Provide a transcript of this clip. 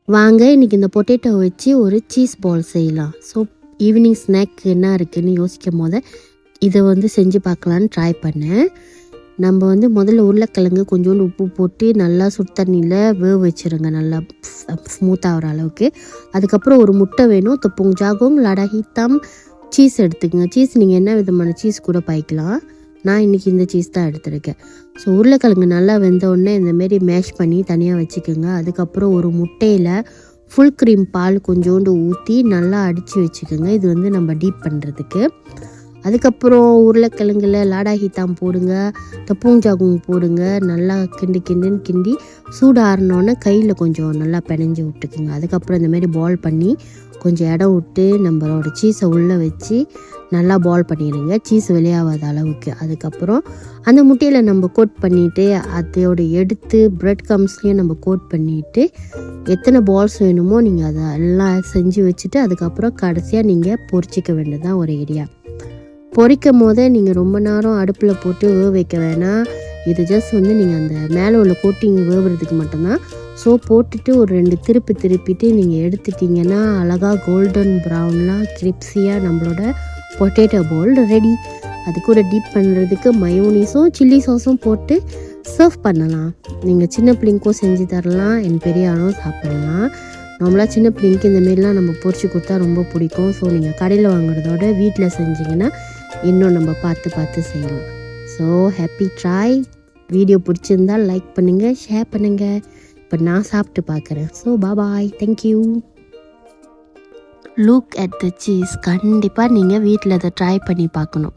வாங்க இன்றைக்கி இந்த பொட்டேட்டோ வச்சு ஒரு சீஸ் பால் செய்யலாம். ஸோ ஈவினிங் ஸ்நாக் என்ன இருக்குதுன்னு யோசிக்கும் போது இதை செஞ்சு பார்க்கலான்னு ட்ரை பண்ணேன். நம்ம முதல்ல உருளைக்கிழங்கு கொஞ்சோண்டு உப்பு போட்டு நல்லா சுடு தண்ணியில் வேக வச்சுருங்க, நல்லா ஸ்மூத்தாக ஆகிற அளவுக்கு. அதுக்கப்புறம் ஒரு முட்டை வேணும், தப்புங் ஜாகும் லடா ஹித்தம் சீஸ் எடுத்துக்கங்க. சீஸ் நீங்கள் என்ன விதமான சீஸ் கூட பாய்க்கலாம். நான் இன்றைக்கி இந்த சீஸ் தான் எடுத்துருக்கேன். ஸோ உருளைக்கிழங்கு நல்லா வெந்தோடனே இந்தமாரி மேஷ் பண்ணி தனியாக வச்சுக்கோங்க. அதுக்கப்புறம் ஒரு முட்டையில் ஃபுல் க்ரீம் பால் கொஞ்சோண்டு ஊற்றி நல்லா அடித்து வச்சுக்கோங்க. இது நம்ம டீப் பண்ணுறதுக்கு. அதுக்கப்புறம் உருளைக்கிழங்குல லாடா ஹித்தாம் போடுங்க, தப்பூங் ஜாகும் போடுங்க. நல்லா கிண்டி சூடு ஆறினோன்னே கையில் கொஞ்சம் நல்லா பிணைஞ்சி விட்டுக்குங்க. அதுக்கப்புறம் இந்தமாரி பால் பண்ணி கொஞ்சம் இடம் விட்டு நம்மளோட சீஸை உள்ளே வச்சு நல்லா பால் பண்ணிடுங்க, சீஸ் வெளியாகாத அளவுக்கு. அதுக்கப்புறம் அந்த முட்டையில் நம்ம கோட் பண்ணிவிட்டு அதோட எடுத்து ப்ரெட் கம்ஸ்லேயும் நம்ம கோட் பண்ணிவிட்டு எத்தனை பால்ஸ் வேணுமோ நீங்கள் அதை எல்லாம் செஞ்சு வச்சுட்டு அதுக்கப்புறம் கடைசியாக நீங்கள் பொரிச்சிக்க வேண்டியதுதான் ஒரு ஐடியா. பொரிக்கும் போதே நீங்கள் ரொம்ப நேரம் அடுப்பில் போட்டு வேக வைக்க வேணாம். இது ஜஸ்ட் நீங்கள் அந்த மேலே உள்ள கோட்டிங் வேவுறதுக்கு மட்டும்தான். ஸோ போட்டுட்டு ஒரு 2 திருப்பிட்டு நீங்கள் எடுத்துட்டிங்கன்னா அழகாக கோல்டன் ப்ரௌன்லாம் கிரிப்ஸியாக நம்மளோட பொட்டேட்டோ பால் ரெடி. அது கூட டீப் பண்ணுறதுக்கு மயோனீஸும் சில்லி சாஸும் போட்டு சர்வ் பண்ணலாம். நீங்கள் சின்ன பிள்ளைங்களுக்கும் செஞ்சு தரலாம், என் பெரிய ஆளும் சாப்பிடலாம். நார்மலாக சின்ன பிள்ளைங்களுக்கு இந்தமாரிலாம் நம்ம பொரிச்சு கொடுத்தா ரொம்ப பிடிக்கும். ஸோ நீங்கள் கடையில் வாங்குறதோட வீட்டில் செஞ்சிங்கன்னா இன்னும் நம்ம பார்த்து செய்யலாம். So happy try. வீடியோ பிடிச்சிருந்தால் லைக் பண்ணுங்கள், ஷேர் பண்ணுங்கள். இப்போ நான் சாப்பிட்டு பார்க்குறேன். So bye, thank you. Look at the cheese. கண்டிப்பாக நீங்கள் வீட்டில் அதை ட்ரை பண்ணி பார்க்கணும்.